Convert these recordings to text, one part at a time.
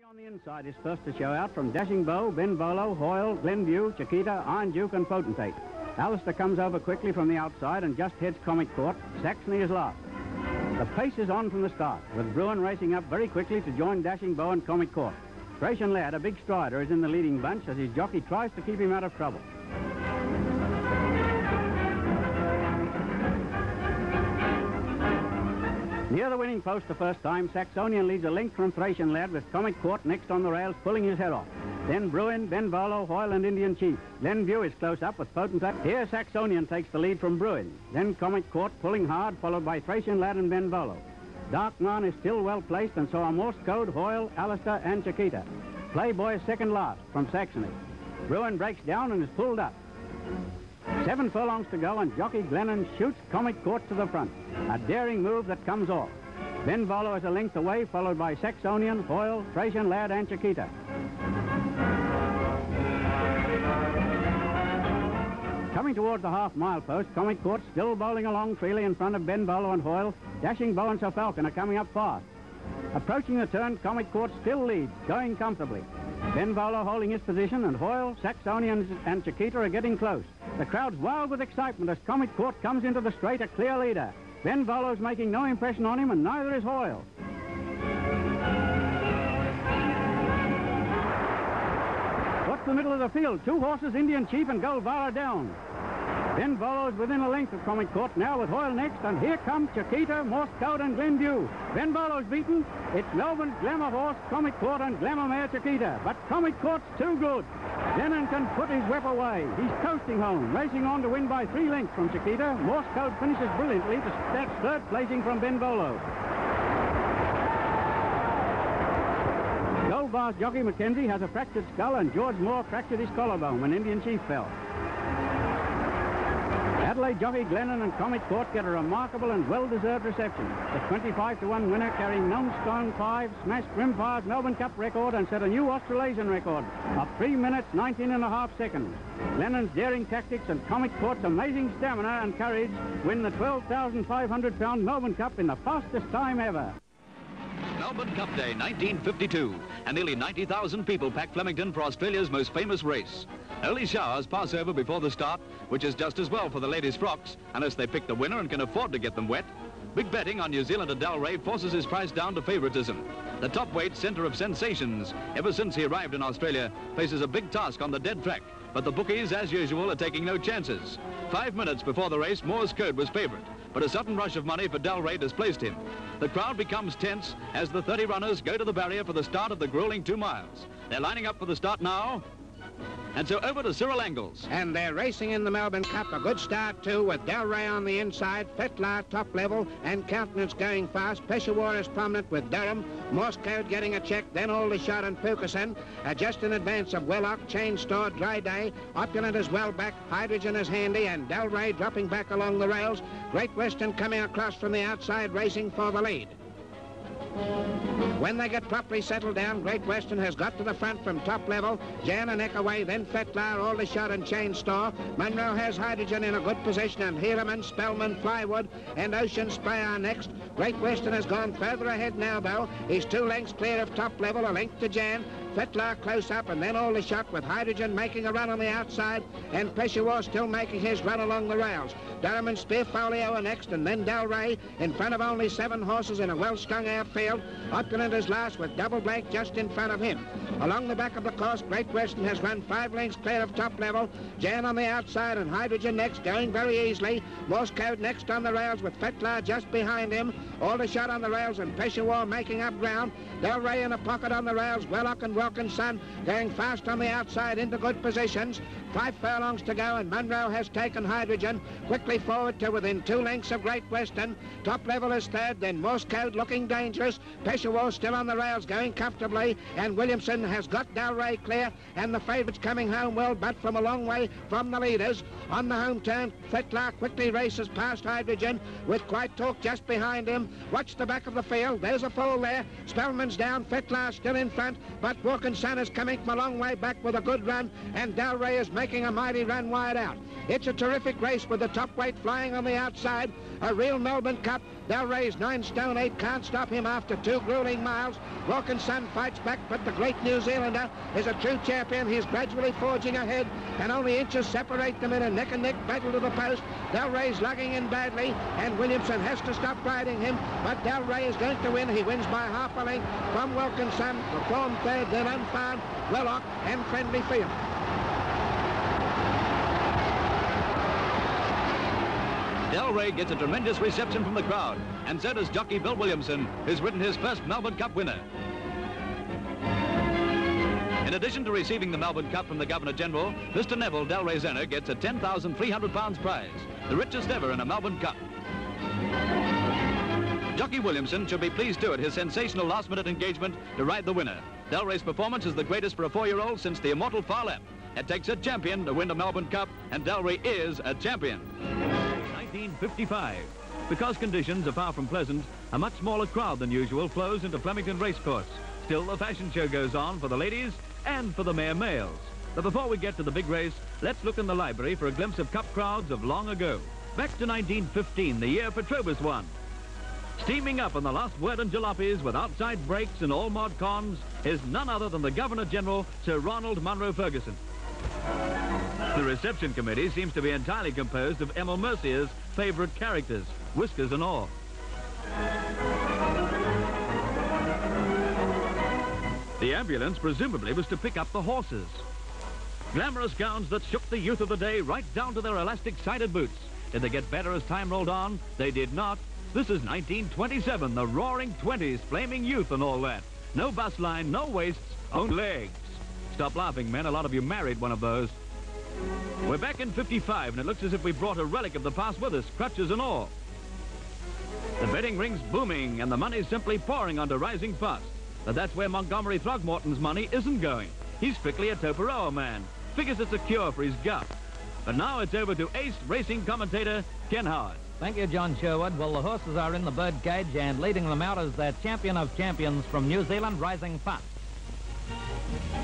On the inside is first to show out from Dashing Bow, Benvolio, Hoyle, Glenview, Chiquita, Iron Duke and Potentate. Alistair comes over quickly from the outside and just heads Comic Court. Saxony is last. The pace is on from the start, with Bruin racing up very quickly to join Dashing Bow and Comic Court. Thracian Lad, a big strider, is in the leading bunch as his jockey tries to keep him out of trouble. Near the winning post the first time, Saxonian leads a length from Thracian Lad with Comic Court next on the rails, pulling his head off. Then Bruin, Benvolio, Hoyle and Indian Chief. Glenview is close up with Potentate. Here Saxonian takes the lead from Bruin. Then Comic Court pulling hard, followed by Thracian Lad and Benvolio. Darkman is still well placed, and so are Morse Code, Hoyle, Alistair and Chiquita. Playboy is second last from Saxony. Bruin breaks down and is pulled up. 7 furlongs to go and jockey Glennon shoots Comic Court to the front. A daring move that comes off. Benvolio is a length away, followed by Saxonian, Hoyle, Thracian Lad and Chiquita. Coming towards the half-mile post, Comic Court still bowling along freely in front of Benvolio and Hoyle. Dashing Bow and Sir Falcon are coming up fast. Approaching the turn, Comic Court still leads, going comfortably. Benvolio holding his position, and Hoyle, Saxonian and Chiquita are getting close. The crowd's wild with excitement as Comic Court comes into the straight, a clear leader. Benvolio's making no impression on him, and neither is Hoyle. What's the middle of the field? 2 horses, Indian Chief and Goldbar, down. Benvolio's within a length of Comic Court now with Hoyle next, and here comes Chiquita, Morse Code and Glenview. Benvolio's beaten. It's Melbourne, Glamour Horse, Comic Court and Glamour Mare Chiquita, but Comic Court's too good. Glennon can put his whip away. He's coasting home, racing on to win by 3 lengths from Chiquita. Morse Code finishes brilliantly to snatch 3rd placing from Benvolio. Goldbar's jockey Mackenzie has a fractured skull, and George Moore fractured his collarbone when Indian Chief fell. Adelaide jockey Glennon and Comic Court get a remarkable and well-deserved reception. The 25-to-1 winner carrying Numbstone 5 smashed Grimfire's Melbourne Cup record and set a new Australasian record of 3 minutes 19.5 seconds. Glennon's daring tactics and Comic Court's amazing stamina and courage win the 12,500-pound Melbourne Cup in the fastest time ever. Melbourne Cup Day 1952, and nearly 90,000 people pack Flemington for Australia's most famous race. Early showers pass over before the start, which is just as well for the ladies' frocks, unless they pick the winner and can afford to get them wet. Big betting on New Zealand at Dalray forces his price down to favouritism. The top weight centre of sensations, ever since he arrived in Australia, faces a big task on the dead track, but the bookies, as usual, are taking no chances. 5 minutes before the race, Morse Code was favourite, but a sudden rush of money for Dalray displaced him. The crowd becomes tense as the 30 runners go to the barrier for the start of the grueling 2 miles. They're lining up for the start now. And so over to Cyril Angles. And they're racing in the Melbourne Cup. A good start, too, with Dalray on the inside, Fetlar top level, and Countenance going fast. Peshawar is prominent with Durham. Morse Code getting a check, then Aldershot and Fukerson. Just in advance of Welloch, Chain Store, Dry Day. Opulent is well back, Hydrogen is handy, and Dalray dropping back along the rails. Great Western coming across from the outside, racing for the lead. When they get properly settled down, Great Western has got to the front from top level. Jan and Eckaway, then Fetlar, Aldershot and Chain Store. Munro has Hydrogen in a good position, and Helaman, Spellman, Flywood and Ocean Spray are next. Great Western has gone further ahead now, though. He's 2 lengths clear of top level, a length to Jan. Fetlar close up, and then Aldershot with Hydrogen making a run on the outside, and Peshawar still making his run along the rails. Durham and Spearfolio are next, and then Dalray in front of only 7 horses in a well-strung outfield. Opulent is last with Double Blank just in front of him. Along the back of the course, Great Western has run 5 lengths clear of top level. Jan on the outside and Hydrogen next, going very easily. Morse Code next on the rails with Fetlar just behind him. Aldershot on the rails and Peshawar making up ground. Dalray in a pocket on the rails. Welloch and Wilkinson going fast on the outside into good positions. 5 furlongs to go, and Munro has taken Hydrogen quickly forward to within 2 lengths of Great Western. Top level is third, then Morse Code looking dangerous. Peshawar still on the rails, going comfortably, and Williamson has got Dalray clear, and the favourites coming home well, but from a long way from the leaders. On the home turn, Fetlar quickly races past Hydrogen, with Quite Talk just behind him. Watch the back of the field. There's a fall there. Spellman's down, Fetlar still in front, but Wilkinson is coming from a long way back with a good run, and Dalray is making making a mighty run wide out. It's a terrific race with the top weight flying on the outside. A real Melbourne Cup. Dalray's 9 stone 8 can't stop him after 2 grueling miles. Wilkinson fights back, but the great New Zealander is a true champion. He's gradually forging ahead, and only inches separate them in a neck-and-neck battle to the post. Dalray's lugging in badly, and Williamson has to stop riding him, but Dalray is going to win. He wins by half a length from Wilkinson, Reform third, then Unfound, Balloch, and Friendly Field. Dalray gets a tremendous reception from the crowd, and so does jockey Bill Williamson, who's ridden his first Melbourne Cup winner. In addition to receiving the Melbourne Cup from the Governor-General, Mr. Neville, Dalray's owner, gets a £10,300 prize, the richest ever in a Melbourne Cup. Jockey Williamson should be pleased too at his sensational last-minute engagement to ride the winner. Dalray's performance is the greatest for a 4-year-old since the immortal Far Lap. It takes a champion to win the Melbourne Cup, and Dalray is a champion. 1955. Because conditions are far from pleasant, a much smaller crowd than usual flows into Flemington Racecourse. Still, the fashion show goes on for the ladies and for the mare males. But before we get to the big race, let's look in the library for a glimpse of cup crowds of long ago. Back to 1915, the year Petrobus won. Steaming up on the last word and jalopies with outside brakes and all mod cons is none other than the Governor-General, Sir Ronald Munro Ferguson. The reception committee seems to be entirely composed of Emil Mercier's favourite characters, whiskers and all. The ambulance presumably was to pick up the horses. Glamorous gowns that shook the youth of the day right down to their elastic-sided boots. Did they get better as time rolled on? They did not. This is 1927, the roaring 20s, flaming youth and all that. No bust line, no waists, only legs. Stop laughing, men. A lot of you married one of those. We're back in 55, and it looks as if we brought a relic of the past with us, crutches and all. The betting ring's booming, and the money's simply pouring onto Rising Fast. But that's where Montgomery Throgmorton's money isn't going. He's strictly a TOPAROA man. Figures it's a cure for his gout. But now it's over to ace racing commentator Ken Howard. Thank you, John Sherwood. Well, the horses are in the birdcage, and leading them out is their champion of champions from New Zealand, Rising Fast.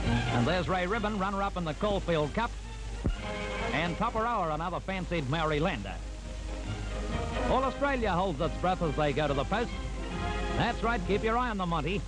And there's Ray Ribbon, runner-up in the Caulfield Cup. And TOPAROA, another fancied Marylander. All Australia holds its breath as they go to the post. That's right, keep your eye on the Monty.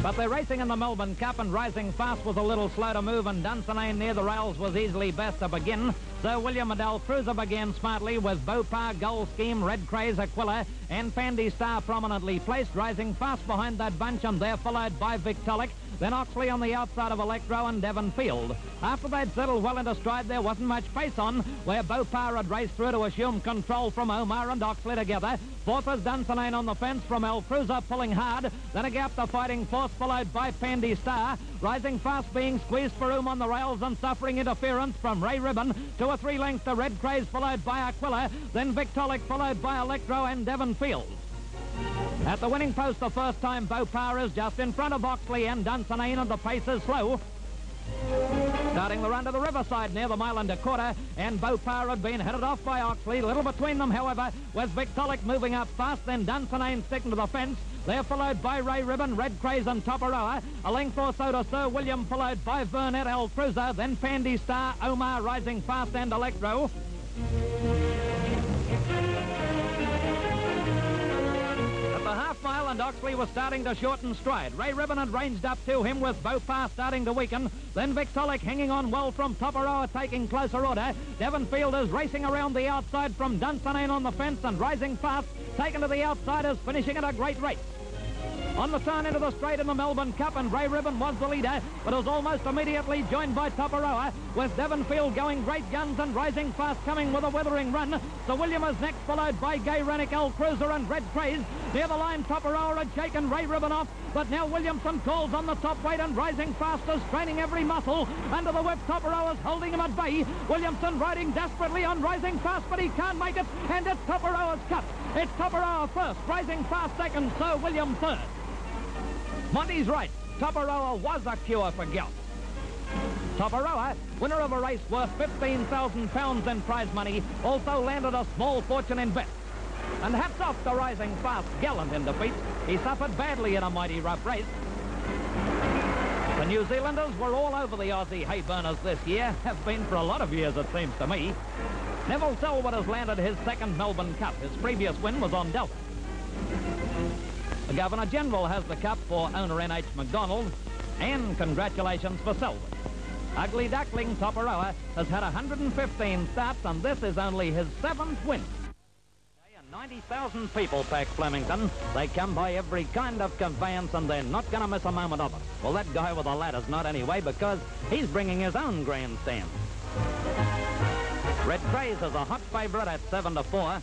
But they're racing in the Melbourne Cup, and Rising Fast was a little slow to move, and Dunsinane near the rails was easily best to begin. So William Adele Cruiser began smartly with Beaupar, Gold Scheme, Red Craze, Aquila, and Fandy Starr prominently placed. Rising Fast behind that bunch, and they're followed by Victolic. Then Oxley on the outside of Electro and Devon Field. After they'd settled well into stride, there wasn't much pace on, where Beaupar had raced through to assume control from Omar and Oxley together. Fourth was Dunsinane on the fence from El Cruiser pulling hard. Then a gap to Fighting Force, followed by Fandy Starr. Rising Fast being squeezed for room on the rails and suffering interference from Ray Ribbon. 2 or 3 lengths to Red Craze, followed by Aquila. Then Victolic, followed by Electro and Devon Field. At the winning post the first time, Beaupar is just in front of Oxley and Dunsinane, and the pace is slow. Starting the run to the riverside near the mile and a quarter, and Beaupar had been headed off by Oxley. A little between them, however, was Victolic moving up fast, then Dunsinane sticking to the fence. They're followed by Ray Ribbon, Red Craze and TOPAROA. A length or so to Sir William, followed by Burnett, El Cruiser, then Fandy Starr, Omar, Rising Fast and Electro. Half-mile, and Oxley was starting to shorten stride. Ray Ribbon had ranged up to him with Beaupar starting to weaken. Then Victolic hanging on well from TOPAROA, taking closer order. Devon Field is racing around the outside from Dunsinane on the fence, and Rising Fast taken to the outsiders, finishing at a great race. On the turn into the straight in the Melbourne Cup, and Ray Ribbon was the leader, but was almost immediately joined by TOPAROA, with Devon Field going great guns and Rising Fast coming with a withering run. Sir William is next, followed by Gay Rennick, El Cruiser and Red Craze. Near the line, TOPAROA had shaken Ray Ribbon off, but now Williamson calls on the top weight, and Rising Fast is straining every muscle. Under the whip, TOPAROA is holding him at bay. Williamson riding desperately on Rising Fast, but he can't make it, and it's TOPAROA's cut. It's TOPAROA first, Rising Fast second, Sir William third. Monty's right. TOPAROA was a cure for gout. TOPAROA, winner of a race worth £15,000 in prize money, also landed a small fortune in bets. And hats off to Rising Fast, gallant in defeat. He suffered badly in a mighty rough race. The New Zealanders were all over the Aussie hay-burners this year. Have been for a lot of years, it seems to me. Neville Selwood has landed his second Melbourne Cup. His previous win was on Dalray. The Governor-General has the Cup for owner N.H. McDonald, and congratulations for Selwood. Ugly Duckling TOPAROA has had 115 starts, and this is only his 7th win. 90,000 people pack Flemington. They come by every kind of conveyance, and they're not going to miss a moment of it. Well, that guy with the ladder's not anyway, because he's bringing his own grandstand. Red Craze is a hot favourite at 7-4.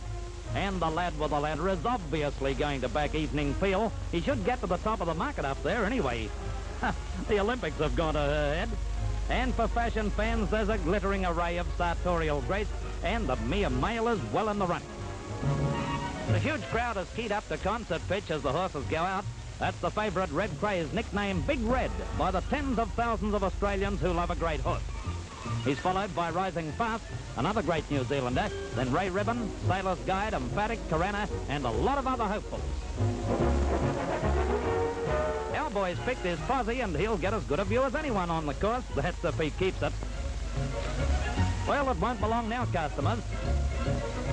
And the lad with the ladder is obviously going to back Evening Peal. He should get to the top of the market up there anyway. The Olympics have gone ahead. And for fashion fans, there's a glittering array of sartorial grace, and the mere male is well in the running. The huge crowd is keyed up to concert pitch as the horses go out. That's the favourite Red Craze, nicknamed Big Red, by the tens of thousands of Australians who love a great horse. He's followed by Rising Fast, another great New Zealander, then Ray Ribbon, Sailor's Guide, Emphatic, Carana, and a lot of other hopefuls. Our boy's picked his posse, and he'll get as good a view as anyone on the course. That's if he keeps it. Well, it won't be long now, customers.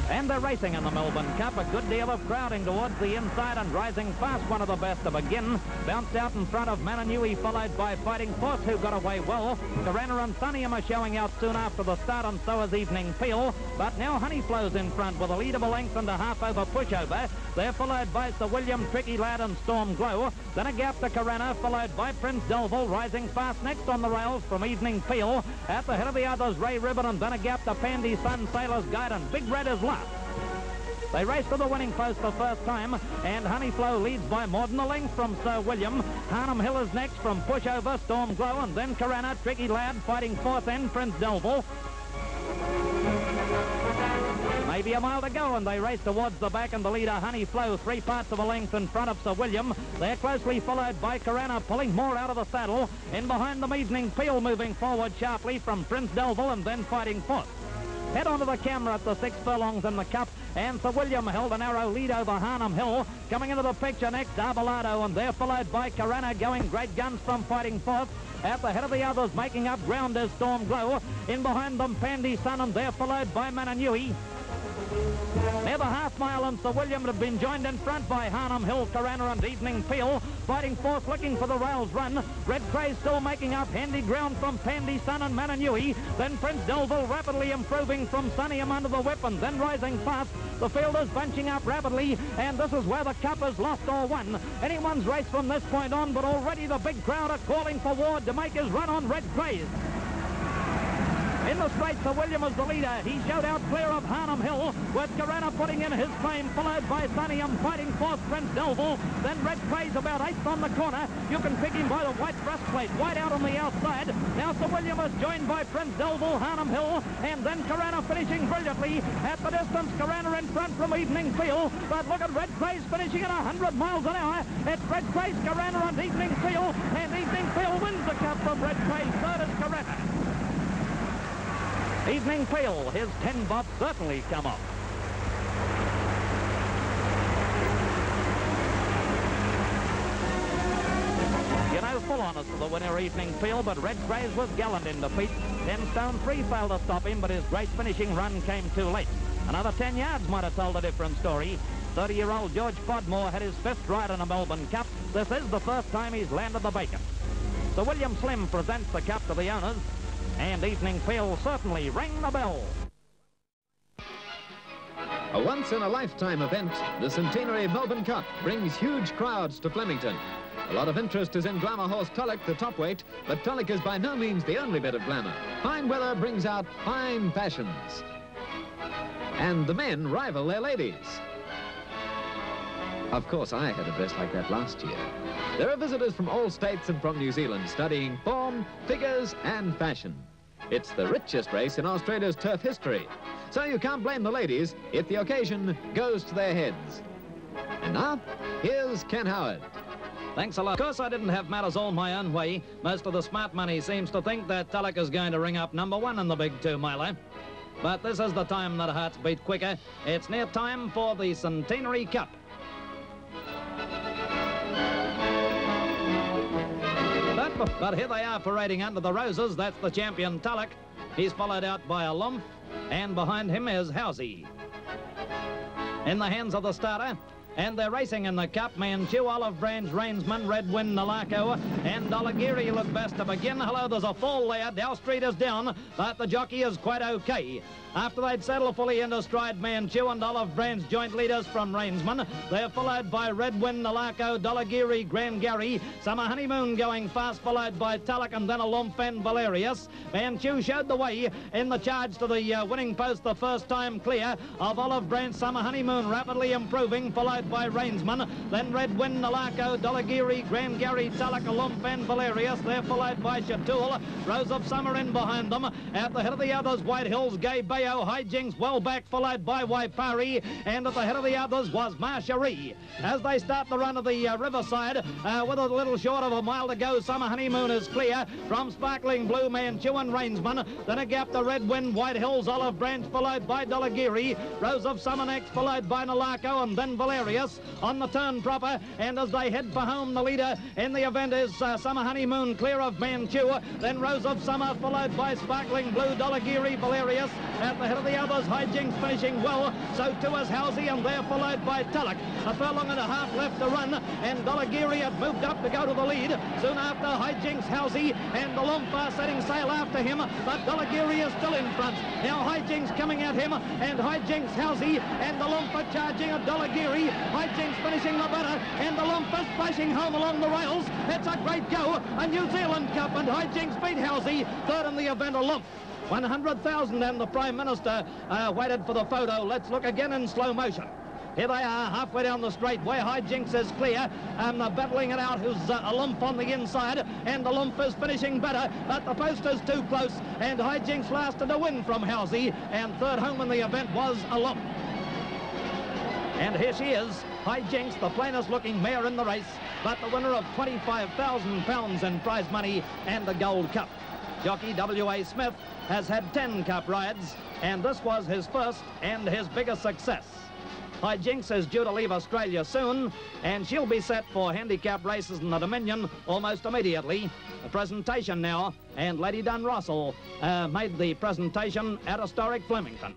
And they're racing in the Melbourne Cup. A good deal of crowding towards the inside, and Rising Fast, one of the best to begin. Bounced out in front of Mananui, followed by Fighting Force, who got away well. Carana and Thunium are showing out soon after the start, and so is Evening Peal. But now Honeyflow's in front with a lead of a length and a half over Pushover. They're followed by Sir William, Tricky Lad, and Storm Glow. Then a gap to Carana, followed by Prince Delville. Rising Fast next on the rails from Evening Peal. At the head of the others, Ray Ribbon, and then a gap to Pandy Sun, Sailor's Guide, and Big Red is last. They race to the winning post the first time, and Honeyflow leads by more than a length from Sir William. Harnham Hill is next from Pushover, Storm Glow, and then Carana, Tricky Lad, Fighting Forth, and Prince Delville. Maybe a mile to go, and they race towards the back, and the leader, Honeyflow, 3 parts of a length in front of Sir William. They're closely followed by Carana, pulling more out of the saddle. In behind them, Evening Peal moving forward sharply from Prince Delville, and then Fighting Forth. Head onto the camera at the 6 furlongs in the Cup, and Sir William held a narrow lead over Harnham Hill. Coming into the picture next, Arbolado, and they're followed by Carana, going great guns from Fighting Forth. At the head of the others, making up ground, is Storm Glow. In behind them, Pandy Sun, and they're followed by Mananui. Near the half mile, and Sir William had been joined in front by Harnham Hill, Carana, and Evening Peal. Fighting Forth looking for the rails run. Red Craze still making up handy ground from Pandy Sun and Mananui. Then Prince Delville rapidly improving from Sunniam under the whip, and then Rising Fast. The fielders bunching up rapidly, and this is where the Cup is lost or won. Anyone's race from this point on, but already the big crowd are calling for Ward to make his run on Red Craze. In the straight, Sir William is the leader. He showed out clear of Harnham Hill, with Carana putting in his claim, followed by Sunniam, Fighting Forth, Prince Delville. Then Red Craze about 8th on the corner. You can pick him by the white breastplate, white out on the outside. Now Sir William is joined by Prince Delville, Harnham Hill, and then Carana finishing brilliantly. At the distance, Carana in front from Evening Peal. But look at Red Craze finishing at 100 miles an hour. It's Red Craze, Carana, and Evening Peal, and Evening Peal wins the Cup from Red Craze. Third is Carana. Evening Peal, his 10 bob certainly come off. You know, full honours for the winner, Evening Peal, but Red Craze was gallant in defeat. 10 stone 3 failed to stop him, but his great finishing run came too late. Another 10 yards might have told a different story. 30-year-old George Podmore had his 5th ride in a Melbourne Cup. This is the first time he's landed the bacon. Sir William Slim presents the Cup to the owners, and Evening Peal certainly rang the bell. A once-in-a-lifetime event, the centenary Melbourne Cup brings huge crowds to Flemington. A lot of interest is in glamour horse Tulloch, the top weight, but Tulloch is by no means the only bit of glamour. Fine weather brings out fine fashions. And the men rival their ladies. Of course, I had a dress like that last year. There are visitors from all states and from New Zealand studying form, figures, and fashion. It's the richest race in Australia's turf history. So you can't blame the ladies if the occasion goes to their heads. And now, here's Ken Howard. Thanks a lot. Of course, I didn't have matters all my own way. Most of the smart money seems to think that Tulloch is going to ring up #1 in the big 2-miler. But this is the time that hearts beat quicker. It's near time for the Centenary Cup. But But here they are parading under the roses. That's the champion Balloch. He's followed out by a Lump, and behind him is Housey. In the hands of the starter, and they're racing in the Cup. Manchu, Olive Branch, Rainsman, Red Wind, Nalako, and Dalray look best to begin. Hello, there's a fall there. Dow Street is down, but the jockey is quite okay. After they'd settled fully into stride, Manchu and Olive Branch joint leaders from Rainsman. They're followed by Red Wind, Nalako, Dalray, Grand Gary, Summer Honeymoon going fast, followed by Balloch and then a Lump and Valerius. Manchu showed the way in the charge to the winning post the first time clear of Olive Branch. Summer Honeymoon rapidly improving, followed by Rainsman, then Red Wind, Nalako, Dalray, Grand Gary, Balloch, a Lump and Valerius. They're followed by Chatul, Rose of Summer in behind them. At the head of the others, White Hills, Gay Bayo, High Jinx well back, followed by Waipari, and at the head of the others was Marcherie. As they start the run of the riverside, with a little short of a mile to go, Summer Honeymoon is clear from Sparkling Blue, Manchu and Rainsman. Then a gap to Red Wind, White Hills, Olive Branch, followed by Dalray, Rose of Summer next, followed by Nalako, and then Valerius on the turn proper. And as they head for home, the leader in the event is Summer Honeymoon, clear of Manchu, then Rose of Summer, followed by Sparkling Blue, Dalray, Valerius. At the head of the others, High Jinx finishing well, so too is Housey, and they're followed by Balloch. A furlong and a half left to run, and Dalray had moved up to go to the lead. Soon after, High Jinx, Housey, and the Lump are setting sail after him, but Dalray is still in front. Now High Jinx coming at him, and High Jinx, Housey, and the Lump are charging at Dalray. High Jinx finishing the better, and the Lump is splashing home along the rails. It's a great go, a New Zealand Cup, and High Jinx beat Housey. Third in the event, a Lump. 100,000, and the Prime Minister waited for the photo. Let's look again in slow motion. Here they are, halfway down the straight, where High Jinx is clear, and battling it out, who's a Lump on the inside, and the Lump is finishing better, but the post is too close, and High Jinx lasted a win from Housey, and third home in the event was a Lump. And here she is, High Jinx, the plainest looking mare in the race, but the winner of £25,000 in prize money and the Gold Cup. Jockey W.A. Smith has had 10 Cup rides, and this was his first and his biggest success. High Jinx is due to leave Australia soon, and she'll be set for handicap races in the Dominion almost immediately. The presentation now, and Lady Dunrussell made the presentation at historic Flemington.